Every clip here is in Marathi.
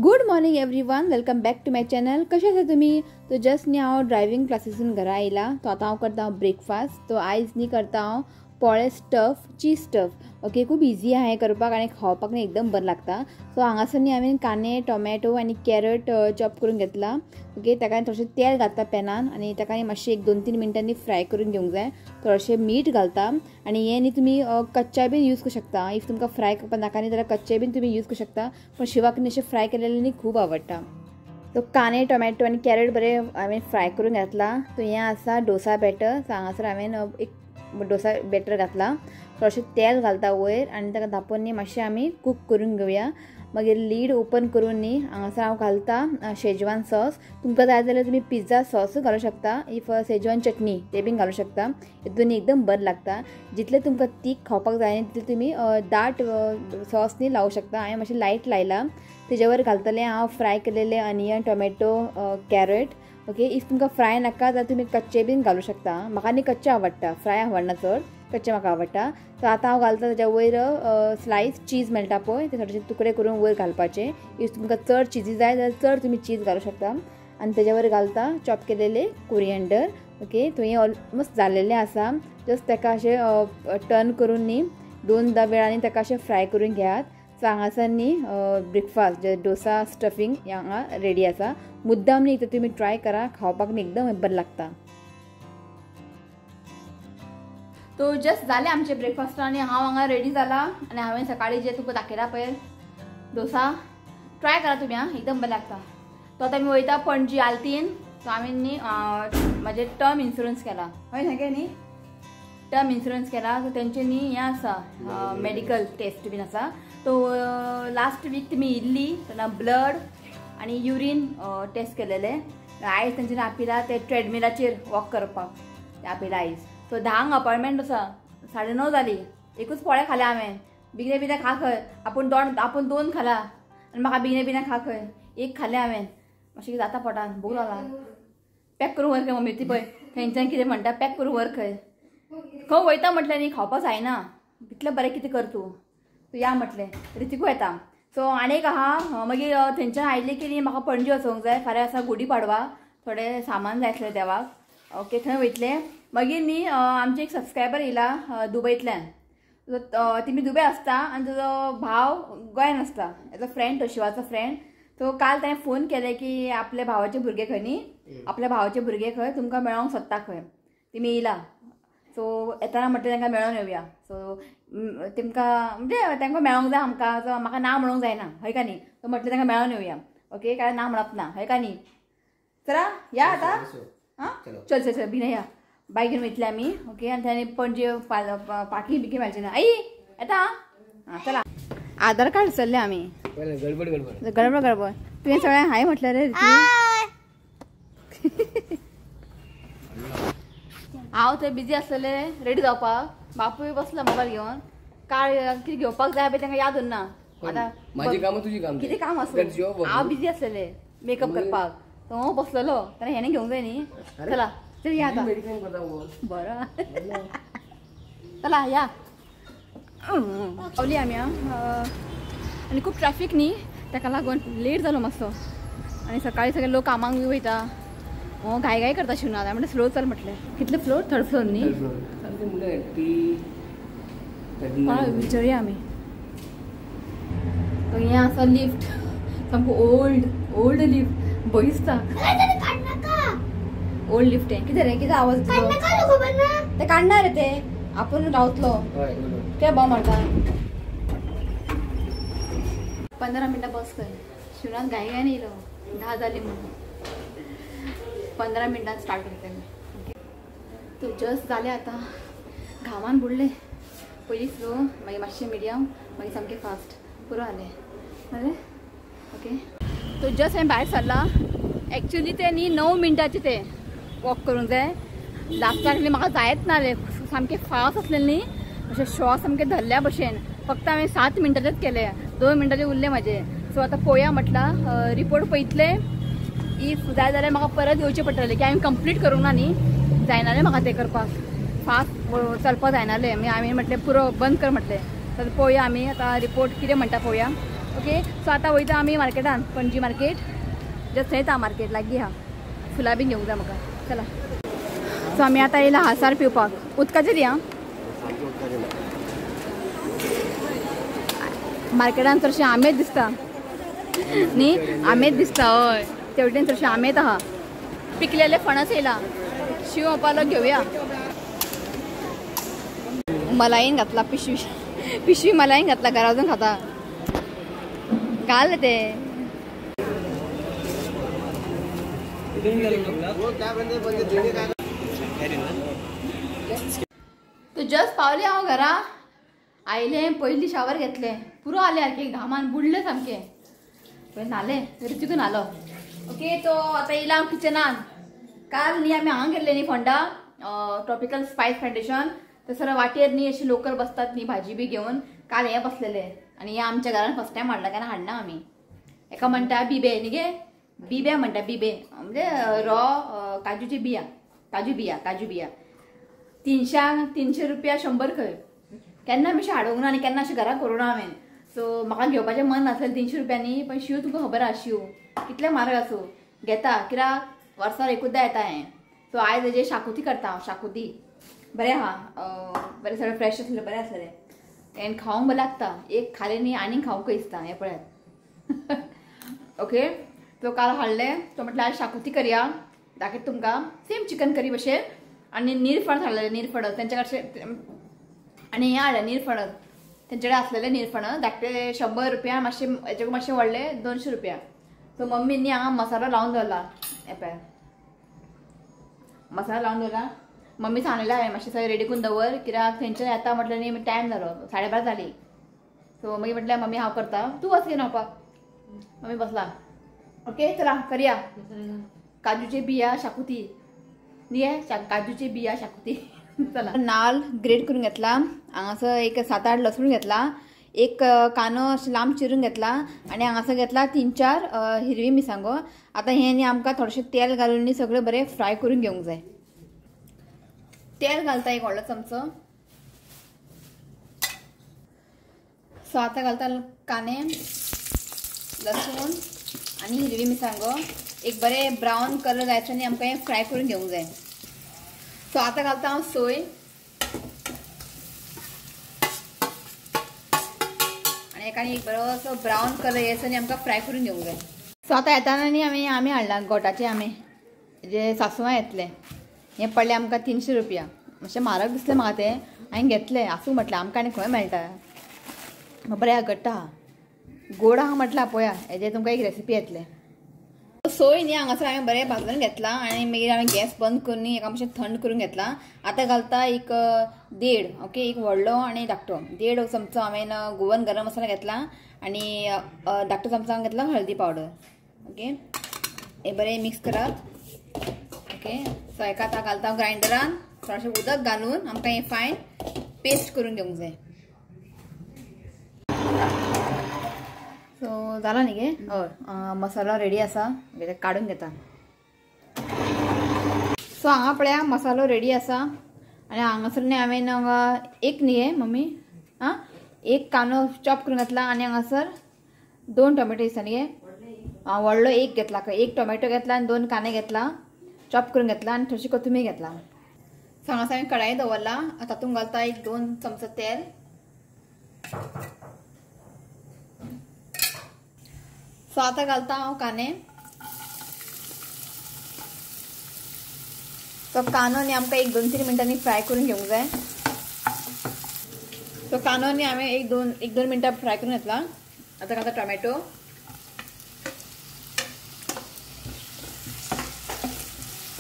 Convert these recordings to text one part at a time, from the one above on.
Good morning everyone, welcome back to my channel. कशे आसा तुमी? तो जस्ट न्ही हांव ड्रायव्हिंग क्लासीसून घरा आयला. तो आतां हांव करता ब्रेकफास्ट. तो आयज न्ही करता हांव पोळे स्टफ, चीज स्टफ. ओके, खूब इजी आहे करपाक आनी खावपाक न्ही एकदम बरें लागता. सो हांगासर न्ही हांवें कांदे, टोमॅटो आनी कॅरट चॉप करून घेतला. ओके, ताका थोडेंशें तेल घालता पॅनान आनी ताका न्ही मातशें 1-2-3 मिनटांनी फ्राय करून घेवंक जाय. थोडेंशें मीठ घालता आनी हें न्ही तुमी कच्चा बीन यूज करूं शकता. इफ तुमकां फ्राय करपाक नाका न्ही जाल्यार कच्चे बीन तुमी यूज करूं शकता. पण शिवाक न्ही अशें फ्राय केलेलें न्ही खूब आवडटा. तो कांदे, टोमॅटो आनी कॅरट बरें हांवें फ्राय करून घातला. तो हें आसा डोसा बॅटर. सो हांगासर हांवें एक डोसा बॅटर घातला. थोडेंशें तेल घालता वयर आनी ताका धांपून न्ही मातशें आमी कूक करून घेवया. मागीर लीड ओपन करून न्ही हांगासर हांव घालता शेजवान सॉस. तुमकां जाय जाल्यार तुमी पिझ्झा सॉस घालूं शकता. इफ शेजवान चटणी ते बीन घालूं शकता. हितून एकदम बरें लागता. जितलें तुमकां तीख खावपाक जाय न्ही तितलें तुमी दाट सॉस न्ही लावूं शकता. हांवें मातशें लायट लायला. तेजे वयर घालतलें हांव फ्राय केलेले onion, tomato, carrot. Okay, if तुमकां फ्राय नाका जाल्यार तुमी कच्चे बीन घालूं शकता. म्हाका न्ही कच्चे आवडटा, फ्राय आवडना चड, कच्चे म्हाका आवडटा. सो आतां हांव घालता ताच्या वयर स्लायस चीज मेळटा पळय ते थोडेशे तुकडे करून वयर घालपाचे. इफ तुमकां चड चिजी जाय जाल्यार चड तुमी चीज घालूं शकता. आनी तेच्या वयर घालता चॉप केलेले कोरिएंडर. ओके, तो हें ऑलमोस्ट जाल्लेलें आसा. जस्ट ताका अशें टर्न करून न्ही 2 वेळांनी ताका अशें फ्राय करून घेयात. सो हांगासर न्ही ब्रेकफास्ट जे डोसा स्टफींग हांगा रेडी आसा. मुद्दाम न्ही तुमी ट्राय करा, खावपाक न्ही एकदम बरें लागता. तो जस्ट जालें आमचे ब्रेकफास्ट आनी हांव हांगा रेडी जाला. आनी हांवें सकाळी जे तुका दाखयला पळय डोसा, ट्राय करा तुमी हां, एकदम बरें लागता. तो आतां आमी वयता पणजी आल्तीन. सो हांवें न्ही म्हाजें टर्म इन्शुरन्स केला. हय सांगे न्ही टर्म इन्शुरन्स केला. सो तेंचें न्ही हें आसा मेडिकल टेस्ट बीन आसा. तो लास्ट वीक तुमी इल्ली तेन्ना ब्लड आनी युरीन टेस्ट केलेले. आयज तेंच्यानी आपयला ते ट्रेडमिलाचेर वॉक करपाक ते आपयला आयज. सो 10 अपॉयंटमेंट आसा. 9:30 जाली. एकूच पोळे खाले हांवें. बिगने बिगने खा खंय. आपूण 2 खाला आनी म्हाका बिगने बिगने खा खंय. एक खालें हांवें. मातशें जाता पोटान, भूक लागला. पॅक करून व्हर खंय मम्मी ती पळय थंयच्यान कितें म्हणटा पॅक करून व्हर खंय. खंय वयता म्हटलें न्ही खावपाक जायना. इतलें बरें कितें कर तूं या म्हटलें. रितीकू येता. सो आनीक आहा मागीर थंयच्यान आयले की न्ही म्हाका पणजी वचोंक जाय. फाल्यां आसा गुडी पाडवा. थोडें सामान जाय आसलें देवाक. ओके, थंय वयतलें. मागीर न्ही आमचे एक सबस्क्रायबर येयला दुबयंतल्यान. तिमी दुबय आसता आनी तुजो भाव गोंयान आसता. एज अ फ्रेंड, तो शिवाचो फ्रेंड. सो काल ताणें फोन केले की आपल्या भावाचे भुरगे खंय न्ही, आपल्या भावाचे भुरगे खंय तुमकां मेळोंक सोदता खंय. तिमी येयला. सो येताना म्हटलें तांकां मेळोन येवया. सो तेमकां म्हणजे तांकां मेळोंक जाय आमकां. सो म्हाका ना म्हणूंक जायना हय का न्ही. सो म्हटलें तांकां मेळोन येवया. ओके, काय ना म्हणप ना हय का न्ही. चला या आतां. हां चल चल चल बिना या. बायक घेवन वयतले आमी. ओके, आनी थंय पणजे पाटी बिकी मेळचे ना. आई येता हां चला. आधार कार्ड विसरले आमी. गडबड गडबड. तुवें सगळ्यांक हाय म्हटलें रे. हांव थंय बिजी आसलेलें रेडी जावपाक. बापूय बसला मोबायल घेवन. कार्ड कितें घेवपाक जाय पळय तांकां याद उरना. आतां म्हाजी कामां तुजी काम कितें काम आसूं. हांव बिजी आसलेलें मेकअप करपाक. तो हांव बसलेलो तेन्ना हेणें घेवंक जाय न्ही. चला चल या आतां. बरं चला या. पावली आमी आनी खूब ट्रॅफीक न्ही ताका लागून लेट जालो मातसो. आनी सकाळी सगळे लोक कामाक बी वयता. घाय करता शिवना म्हणल्यार स्लो चल म्हटलें. कितले फ्लोर? 3rd फ्लोर न्ही. विचारया आमी. हें आसा लिफ्ट. सामको ओल्ड लिफ्ट. भंय दिसता. ओल्ड लिफ्ट आहे. कितें रे कितें आवाज ते काडना रे ते आपूण रावतलो ते बॉ मारता. 15 मिनटां बस खंय. शिवनाथ घाय येयलो 10 जाली म्हणून. 15 मिनटान स्टार्ट करतले. तो जस्ट जालें आतां. घामान बुडले. पयलीं स्लो मागीर मातशें मिडियम मागीर सामकें फास्ट पुरो जालें जालें. ओके, तो जस्ट हांवें भायर सरला. एक्चुली ते न्ही 9 मिनटाचे ते वॉक करूंक जाय. लास्टाक न्ही म्हाका जायत नासलें. सामकें फास्ट आसलें न्ही अशें श्वास सामकें धरल्या भशेन. फक्त हांवें 7 मिनटाचेच केले. 2 मिनटाचे उरले म्हाजे. सो आतां पळोवया म्हटलां. रिपोर्ट पळयतले. इफ जाय जाल्यार म्हाका परत येवचें पडटलें की हांवें कंप्लीट करूंक ना न्ही. जायनालें म्हाका तें करपाक. फास्ट चलपाक जायनालें. हांवें म्हटलें पुरो बंद कर म्हटलें. तर पळोवया आमी आतां रिपोर्ट कितें म्हणटा पळोवया. ओके सो आता वयता आमी मार्केटान पणजी मार्केट जस्ट थंय मार्केट लागीं हा फुलां बीन घेवंक जाय म्हाका चला. सो आमी आतां येयला हासार पिवपाक उदकाचेर या मार्केटान चडशे आमेच दिसता न्ही आमेच दिसता हय तेवटेन चडशे आमेच आहा पिकलेले फणस येयला शिव ओपालो घेवया. मलाईन घातला पिशवी मलाईन घातला घरा वचून खाता घाल ते तू जस्ट पावले हांव घरा आयले पयली शावर घेतले पुरो आले सारखे घामान बुडले सामके पळय नाले रितीकून आलो. ओके तो आता येयला हांव किचनान. काल न्ही आमी हांगा गेल्ले न्ही फोंडा ट्रॉपिकल स्पायस फाउंडेशन थंयसर वाटेर न्ही अशी लोकल बसतात न्ही भाजी बी घेवन काल हे बसलेले आनी हे आमच्या घरान फर्स्ट टायम हाडला केन्ना हाडना आमी. एका म्हणटा बिबे न्ही गे बिबे म्हणटा बिबे म्हणजे काजूची बिया काजू बिया 300 रुपया 100 खंय केन्ना मातशें हाडूंक ना आनी केन्ना अशें घरा करूं ना हांवें. सो म्हाका घेवपाचें मन नासलें 300 रुपयांनी पण शिव तुका खबर आहा शिव कितले म्हारग आसूं घेता कित्याक वर्सार एकूचदा येता हें. सो आयज हेजे शाकुती करता हांव शाकुती बरें आहा बरें सगळें फ्रेश आसलें बरें आसलें तें खावंक बरें लागता एक खालें न्ही आनीक खावंक दिसता हें पळयात. ओके तो काल हाडले तो म्हटल्यार आज शाकुती करया दाखयता तुमकां सेम चिकन करी भशेन आनी निरफणस हाडलेले निरफणस तेंच्या कडचे आनी हें हाडलें निरफणस तेंचे कडेन आसलेले निरफणस धाकटे 100 रुपया मातशे हेचे मातशे व्हडले 200 रुपया. सो मम्मीनी हांगा मसालो लावन दवरला हे पळय मसालो लावन दवरला मम्मी सांगलेलें हांवें मातशें सगळें रेडी करून दवर कित्याक थंयच्यान येता म्हटल्यार न्ही टायम जालो 12:30 जाली. सो मागीर म्हटल्यार मम्मी हांव करता तूं वच घेवन हावपाक मम्मी बसला. ओके चला करया काजूचे बिया शाकुती न्ही काजूचे बिया शाकुती. चला नाल ग्रेट करून घेतला हांगासर एक 7-8 लसूण घेतला एक कानो अशें लांब चिरून घेतला आनी हांगासर घेतला 3-4 हिरवी मिरसांगो. आतां हें न्ही आमकां थोडेशें तेल घालून न्ही सगळें बरें फ्राय करून घेवंक जाय. तेल घालता एक व्हडलो चमचो. सो आतां घालता कांदे लसूण आनी हिरवी मिरसांगो एक बरें ब्रावन कलर जायसर न्ही आमकां हें फ्राय करून घेवंक जाय. सो आतां घालता हांव सोय आनी एका एक बरोसो ब्रावन कलर येयसर न्ही आमकां फ्राय करून घेवंक जाय. सो आतां येताना न्ही हांवें आंबे हाडला गोठाचे आंबे जे सासवां येतले हें पडलें आमकां 300 रुपया मातशें म्हारग दिसलें म्हाका तें हांवें घेतलें आसूं म्हटलें आमकां आनी खंय मेळटा बरें घट्ट आहा गोड आहा म्हटल्यार पळया हेजे तुमकां एक रेसिपी येतलें. सोय न्ही हांगासर हांवें बरें भाजून घेतला आनी मागीर हांवें गॅस बंद करून न्ही एका मातशें थंड करून घेतला. आतां घालता एक 1.5 ओके एक व्हडलो आनी धाकटो 1.5 चमचो हांवें गोवन गरम मसाला घेतला आनी धाकटो चमचो घेतला हळदी पावडर. ओके हे बरें मिक्स करात. ओके सो हेका आतां घालता ग्रायंडरान थोडेशें उदक घालून आमकां हें फायन पेस्ट करून घेवंक जाय. सो जाला न्ही गे हय मसालो रेडी आसा काडून घेता. सो हांगा पळया मसालो रेडी आसा आनी हांगासर न्ही हांवें एक न्ही गे मम्मी एक कांदो चॉप करून घातला आनी हांगासर 2 टोमॅटो दिसता न्ही गे व्हडलो एक घेतला एक टोमॅटो घेतला आनी 2 कांदे घेतला चॉप करून घेतला आनी थोडीशी कोथमीर घेतला. सो हांगासर हांवें कढाई दवरला तातूंत घालता एक 2 चमचो तेल. सो आतां घालता हांव कांदे. तो कांदो न्ही आमकां एक 2-3 मिनटांनी फ्राय करून घेवंक जाय. तो कांदो न्ही हांवें एक दोन मिनटां फ्राय करून घेतला. आतां घालता टोमॅटो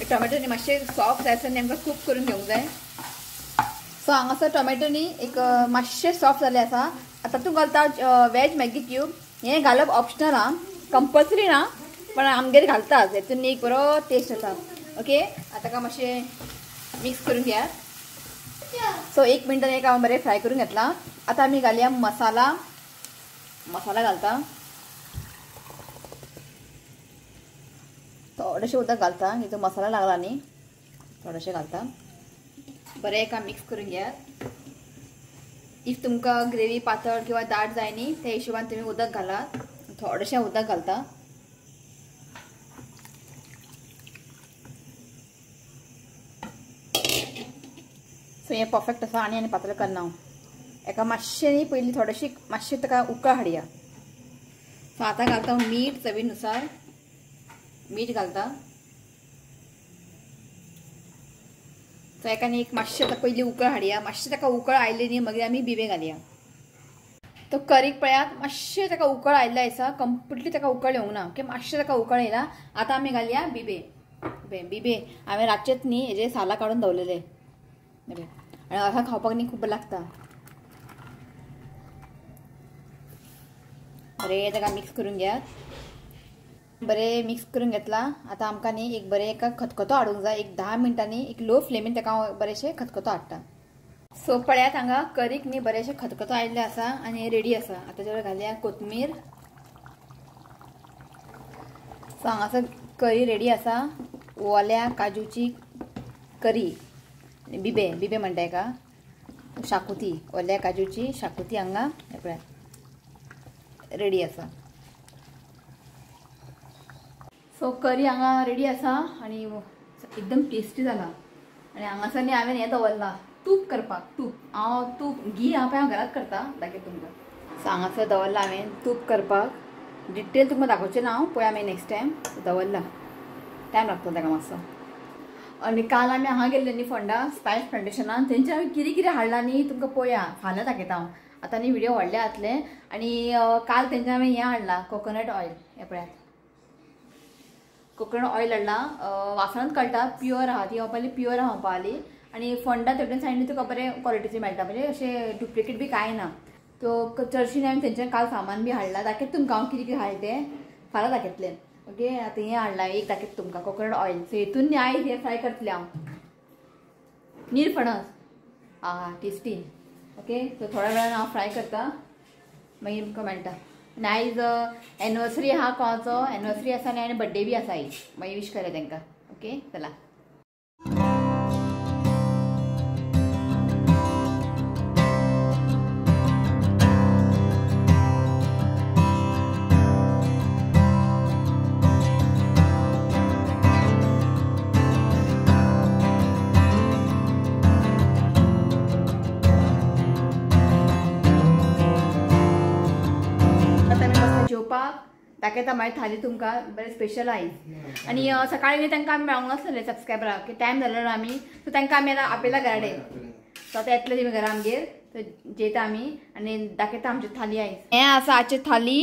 टोमॅटो न्ही मातशे सॉफ्ट जायसर न्ही आमकां कुक करून घेवंक जाय. सो हांगासर टोमॅटो न्ही एक मातशे सॉफ्ट जाले आसा. तातूंत घालता वेज मॅगी क्यूब हें घालप ऑप्शनल आहा कंपल्सरी ना पण आमगेर घालतात हेतून न्ही एक बरो टेस्ट येता. ओके आतां ताका मातशें मिक्स करून घेयात. सो 1 मिनटान एक हांवें बरें फ्राय करून घेतला. आतां आमी घालया मसाला घालता थोडेशें उदक घालता हितून मसाला लागला न्ही थोडेशें घालता बरें एका मिक्स करून घेयात. इफ तुमकां ग्रेवी पातळ किंवा दाट जाय न्ही त्या हिशोबान तुम्ही उदक घालात. थोडेशें उदक घालता. सो हें परफेक्ट आसा. आनी पातळ करना. एका मातशें न्ही पयलीं थोडेशी मातशें ताका उकळ हाडया. सो आतां घालता मीठ चवीनुसार. मीठ घालता. सो एका न्ही एक मातशें ताका पयलीं उकळ हाडया. मातशें ताका उकळ आयली न्ही मागीर आमी बिबे घालया. तो करीक पळयात मातशें ताका उकळ आयल्लें आसा. कंप्लिटली ताका उकळ येवंक ना. ओके मातशें ताका उकळ येयला. आतां आमी घालया बिबे. बिबे हांवें रातचेच न्ही हेजे सालां काडून दवरलेले. आनी असा खावपाक न्ही खूब बरें लागता. बरें ताका मिक्स करून घेयात. बरें मिक्स करून घेतला. आतां आमकां न्ही एक बरें एका खतखतो हाडूंक जाय. एक 10 मिनटांनी एक लो फ्लेमीन ताका बरेंशें खतखतो हाडटा. सो पळयात हांगा करीक न्ही बरेंशें खतखतो आयिल्लें आसा आनी रेडी आसा. आतां तेजेर घालया कोथमीर. सो हांगासर करी रेडी आसा. ओल्या काजूची करी. बिबे बिबे म्हणटा हेका. शाकुती ओल्या काजूची शाकुती हांगा पळयात रेडी आसा. सो करी हांगा रेडी आसा आनी एकदम टेस्टी जाला. आनी हांगासर न्ही हांवें हें दवरला तूप करपाक. तूप हांव तूप घी हांव घरात करता दाखयता तुमकां. सो हांगासर दवरला हांवें तूप करपाक. डिटेल तुमकां दाखोवचें ना हांव. पळया मागीर नेक्स्ट टायम दवरला. टायम लागता ताका मातसो. आनी काल आमी हांगा गेल्ले न्ही फोंडा स्पायस प्लांटेशनान. तेंचे हांवें कितें कितें हाडलां न्ही तुमकां पळया. फाल्यां दाखयता हांव. आतां न्ही व्हिडिओ व्हडले जातले. आनी काल तेंचे हांवें हें हाडलां कोकोनट ऑयल. हें पळयात कोकोनट ऑयल हाडलां. वासनांत कळटा प्युअर आहा. ती हांव पयलीं प्युअर आहा पावली. आनी फोंडा थंयच्यान सायडीन तुका बरें क्वॉलिटीचे मेळटा. म्हणजे अशें डुप्लिकेट बी कांय ना. तो चडशीं हांवें तेंच्यान काल सामान बी हाडलां. दाखयता तुमकां हांव कितें कितें हाडलें तें फाल्यां दाखयतलें. ओके आतां हें हाडलां एक दाखयता तुमकां कोकोनट ऑयल. सो हितून न्ही आयज हें फ्राय करतलें हांव. निरफणस आहा टेस्टी. ओके सो थोड्या वेळान हांव फ्राय करता मागीर तुमकां मेळटा. आनी आयज एनिवर्सरी आहा कोणाचो. एनिवर्सरी आसा आनी बर्थडे बी आसा आयज. मागीर विश करा तांकां. ओके चला. दाखयता मागीर थाली तुमकां बरें स्पेशल आयज. आनी सकाळीं न्ही तांकां आमी मेळोंक नासलें सबस्क्रायबराक की टायम जालो ना आमी. सो तांकां आमी आतां आपयला घराडे. सो आतां येतले तेमी घरा आमगेर. सो जेयता आमी आनी दाखयता आमची थाली आयज. हें आसा आजची थाली.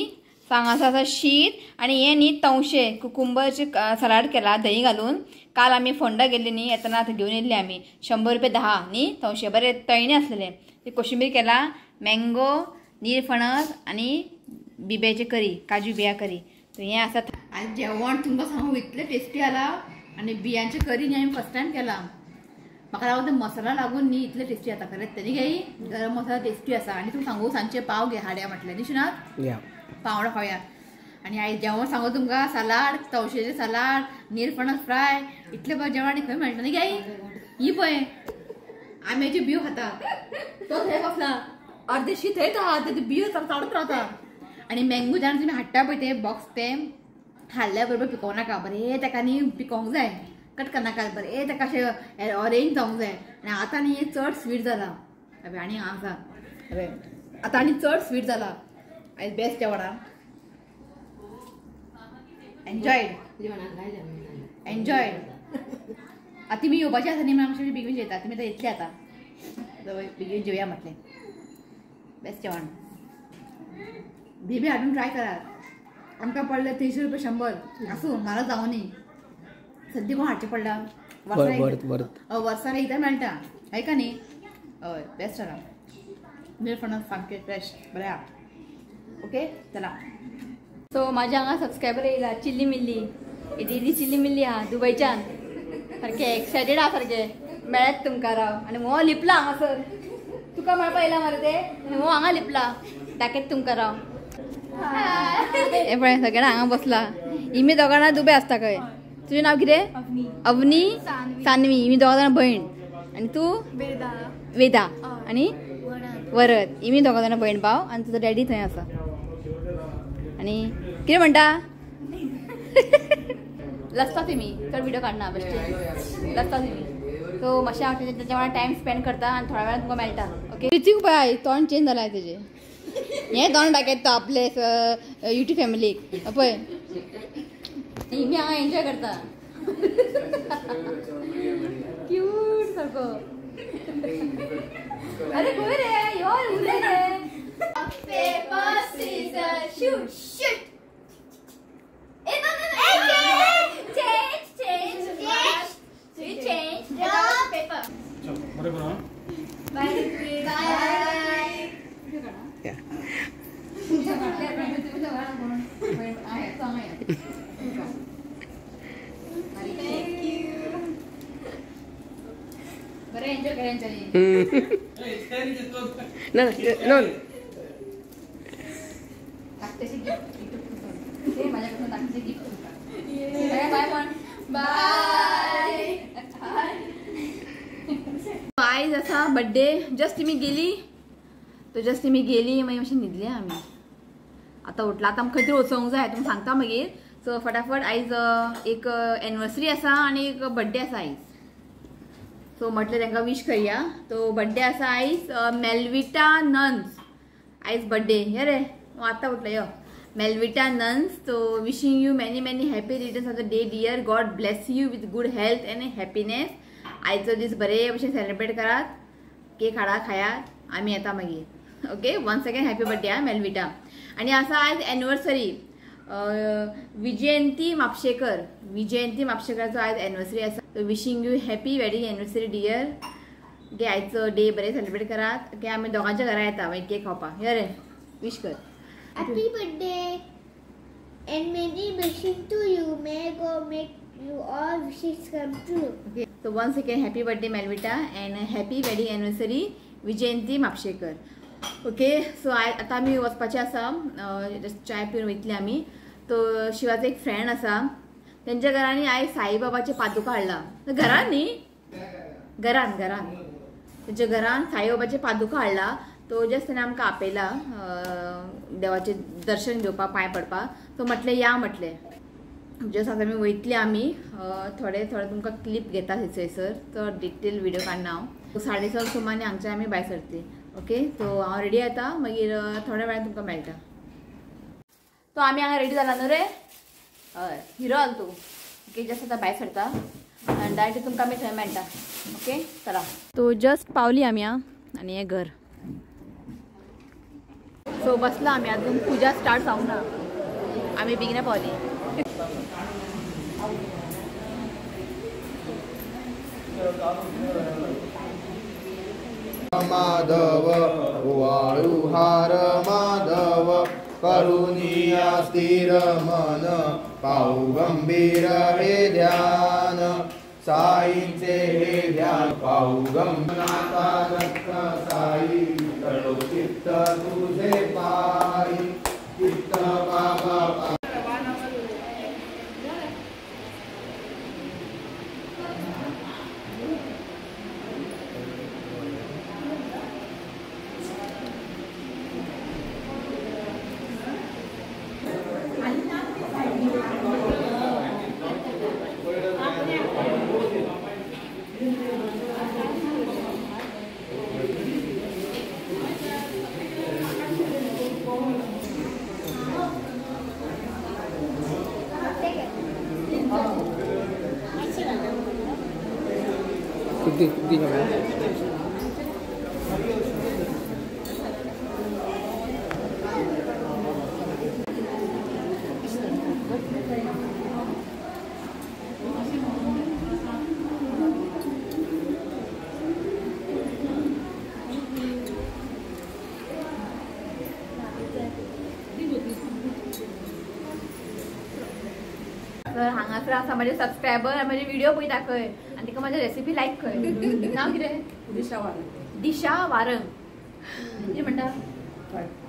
हांगासर आसा शीत आनी हें न्ही तवशें कुकुंबरचे सलाड केला दही घालून. काल आमी फोंडा गेल्ली न्ही येतना आतां घेवन येयल्ली आमी. 100 रुपया 10 न्ही तवशें बरें तळणी आसलेलें. ती कोशिंबीर केला. मँगो निरफणस आनी बिब्याची करी काजू बिया करी. तर हें आसा आनी जेवण तुमकां सांगू इतलें टेस्टी जाला. आनी बियांची करी न्ही हांवें फर्स्ट टायम केला. म्हाका लागून ते मसाला लागून न्ही इतलें टेस्टी जाता खरेंच. तरी घे गरम मसाला टेस्टी आसा. आनी तुमकां सांगू सांजचे पाव घे हाडया म्हटलें न्ही शिनात पाव वांगडा खावया. आनी आयज जेवण सांगू तुमकां सलाड तवशेचें सलाड निरफणस फ्राय इतलें बरें जेवण आनी खंय मेळटा न्ही गे. ही पळय आंब्याची बियो खाता. तो थंय बसला अर्देशी थंयच आहा. ते बियो चाडूच रावता. आनी मँगो जाण तुमी हाडटा पळय ते बॉक्स ते हाडल्या बरोबर पिकोवं नाका. बरें ताका न्ही पिकोवंक जाय. कट करनाका. बरें ताका अशें ऑरेंज जावंक जाय. आनी आतां न्ही चड स्वीट जाला. आनी आसा आतां आनी चड स्वीट जाला. आयज बेस्ट जेवणां. Enjoyed enjoyed. आतां तुमी येवपाची आसा न्ही म्हण आमचे बेगीन जेयता. तुमी आतां येतले आतां बेगीन जेवया म्हटलें. बेस्ट जेवण. बेबी हाडून ट्राय करात. आमकां पडले 300 रुपया 100 आसूं म्हारग जावं न्ही. सद्या कोण हाडचें पडला वर्सार एकदां मेळटा आयका न्ही. हय बेस्ट जाला. निरफणस सामकें फ्रेश बरें आहा. ओके चला. सो म्हाज्या हांगा सबस्क्रायबर येयला चिल्ली मिल्ली. इडी चिल्ली मिल्ली आहा दुबयच्यान. सारकें एक्सायटेड आहा सारकें मेळत तुमकां राव. आनी हो लिपला हांगासर. तुका मेळपा येयला मरे ते आनी हो हांगा लिपला. दाखयता तुमकां राव. हे पळय सगळ्या हांगा बसला. इमी दोग जाणां दुबय आसता खंय. तुजें नांव कितें. अवनी सान्वी. इमी दोग जाणां भयण. आनी तूं वेदा. आनी वरत इमी दोगा जाणां भयण भाव आनी तुजो डॅडी थंय आसा आनी कितें म्हणटा लसता तुमी चड व्हिडिओ काडना बेश्टे लसता तुमी सो मातशें हांव तेच्या वांगडा टायम स्पेंड करता आनी थोड्या वेळान तुमकां मेळटा ओके रितीक पळय तोंड चेंज जालां तेजें हें तोंड दाखयता आपले युट्यूब फॅमिलीक पळय इमी हांगा एन्जॉय करता क्यूट सारको अरे खंय रे यो उरले रे paper scissor shoot shoot enjoy करायचं माझ्याकडून दाखवते गिफ्ट बाय पण बाय आयज आसा बर्थडे जस्ट मी गेली मागीर मातशें न्हिदले आमी आतां उठला आतां खंय तरी वचोंक जाय तुमकां सांगता मागीर सो फटाफट आयज एक एनिवर्सरी आसा आनी एक बर्थडे आसा आयज सो म्हटलें तांकां विश करया तो बर्थडे आसा आयज मेलविटा नन्स आयज बर्थडे हे रे आतां उठलें यो मेलविटा नन्स तो wishing you many many happy returns of the day dear God bless you with good health and happiness आयचो दीस बरे भशेन सेलिब्रेट करात केक हाडा खायात आमी येता मागीर okay once again happy birthday आ मेलविटा आनी आसा आयज एनिवर्सरी विजयंती म्हापशेकराचो आयज एनिवर्सरी आसा so wishing you happy wedding anniversary dear okay आयचो डे बरे सेलिब्रेट करात ओके आमी दोगांच्या घरा येता मागीर केक खावपाक यो रे विश कर Happy birthday and many blessings to you. May God make you all wishes come true. Okay. So once again, happy birthday, Melvita, and happy wedding anniversary, Vijayanti Mapshekar. Okay. So आता मी वचपाचे आसा चाय पिवन वयतली आमी तो शिवाचो एक फ्रेंड आसा तेंच्या घरांनी आयज साईबाबाचे पादुका हाडला घरान न्ही घरान तेंच्या घरान साईबाबाचे पादुका हाडला तो जस्ट ताणें आमकां आपयला देवाचे दर्शन घेवपाक पांय पडपाक सो म्हटलें या म्हटलें जस्ट आतां आमी वयतली आमी थोडे तुमकां क्लिप घेता थंयसर तो डिटेल व्हिडिओ काडना हांव 6:30 सुमार हांगच्यान आमी भायर सरतली ओके सो हांव रेडी येता मागीर थोड्या वेळान तुमकां मेळटा तो आमी हांगा रेडी जाला न्हू रे हय हिरो आल तूं ओके जस्ट आतां भायर सरता आनी डायरेक्ट तुमकां आमी थंय मेळटा ओके चला तो जस्ट पावली आमी आनी हें घर सो बसला आमी अजून पूजा स्टार्ट जावंक ना आमी बेगिना पावली माधव वाळुहार माधव करुणिया स्थिर मन पाहू गंभीर हे ध्यान साईचे हे ध्यान पाहू गंभीरता दत्त साई करो चित्त तुझे पाई चित्त बाबा हांगासर आसा माझे सबस्क्रायबर माझे व्हिडिओ पळयता खंय आनी तिका माझी रेसिपी लायक खंय नांव कितें दिशा वारंग कितें म्हणटा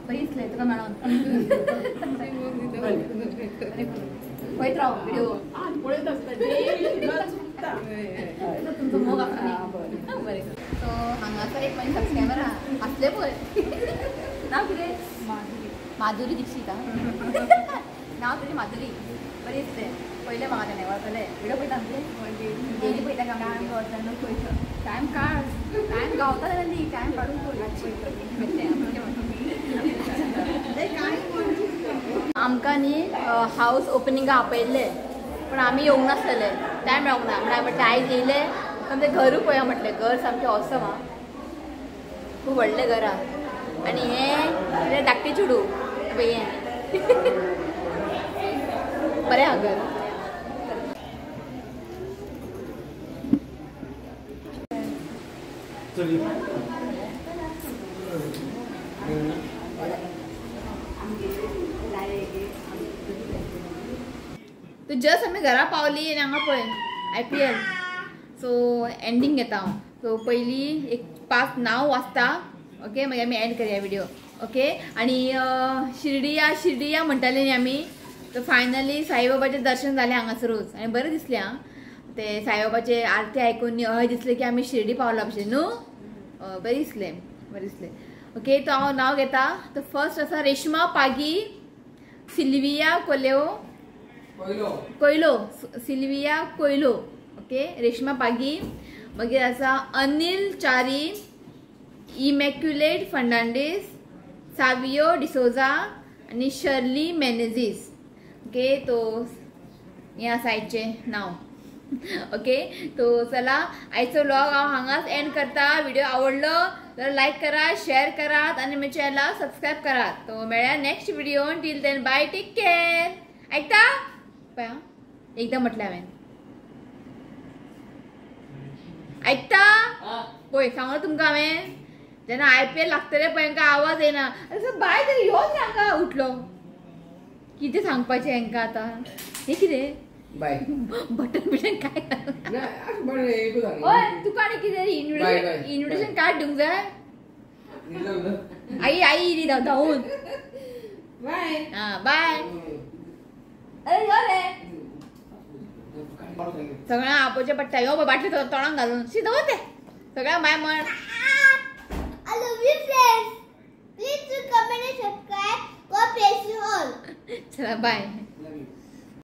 बरी दिसलें तुका मेळोन पळयत राव व्हिडिओ पळयत आसता तुमचो मोग आसा बरें सो हांगासर एक माझी सबस्क्रायबर आहा असले पळय नाव कितें माधुरी दीक्षित नाव तुझी माधुरी बरी दिसते पहिले म्हाका तेणे वळखले व्हिडिओ पळयता आमचे डेली पळयता काम करतना पळयता टायम काड टायम गावता जाल्यार टायम काडून आमकां न्ही हावस ओपनिंगा आपयल्ले पण आमी येवंक नासलेले टायम मेळोंक ना म्हणल्यार म्हटलें आयज येयले आमचें घरू पळया म्हटलें घर सामकें ऑसम आहा खूब व्हडलें घर आहा आनी हें धाकटें चेडूं पळय हें बरें आहा घर तो जस्ट आमी घरा पावली आनी हांगा पळय IPL सो एंडींग घेता हांव सो पयलीं एक 5 नांव वाचता ओके मागीर आमी एंड करया व्हिडिओ ओके आनी शिर्डिया म्हणटाली न्ही आमी तर फायनली साईबाबाचें दर्शन जालें हांगासरूच आनी बरें दिसलें आं ते साईबाबाचे आरती आयकून न्ही अशें दिसलें की आमी शिर्डी पावला भशेन न्हू बरें दिसलें ओके तो हांव नांव घेता तो फर्स्ट आसा रेश्मा पागी सिल्विया कोयलो सिल्विया कोयलो ओके रेश्मा पागी मागीर आसा अनिल च्यारी इमॅक्युलेट फर्नांडीस सावियो डिसोजा आनी शर्ली मेनेझीस ओके तो ह्या सायडचें नांव ओके तो चला आयचो व्लॉग हांव हांगाच एंड करता व्हिडिओ आवडलो तर लायक करात शेअर करात आणि माझ्या चॅनलला सबस्क्राईब करात तो मेळ्या next video till then bye take care ऐकता पळय एकदा म्हटलें हांवें ऐकता पळय सांगलो तुमकां हांवें जेन्ना IPL लागतले पळय हांकां आवाज येना अरे बाय तरी योच हांकां उठलो कितें सांगपाचें हांकां आतां हें कितें बाय बटन बिटन काय तुका आनी कितें इन्व्हिटेशन कार्ड दिवंक जाय आई दी धांवून बाय बाय अरे यो रे सगळ्यांक आपोवचें पडटा यो बाटली तोंडाक घालून शी दवर ते सगळ्यांक बाय म्हण I love you friends. Please do comment and subscribe. God bless you all. चला बाय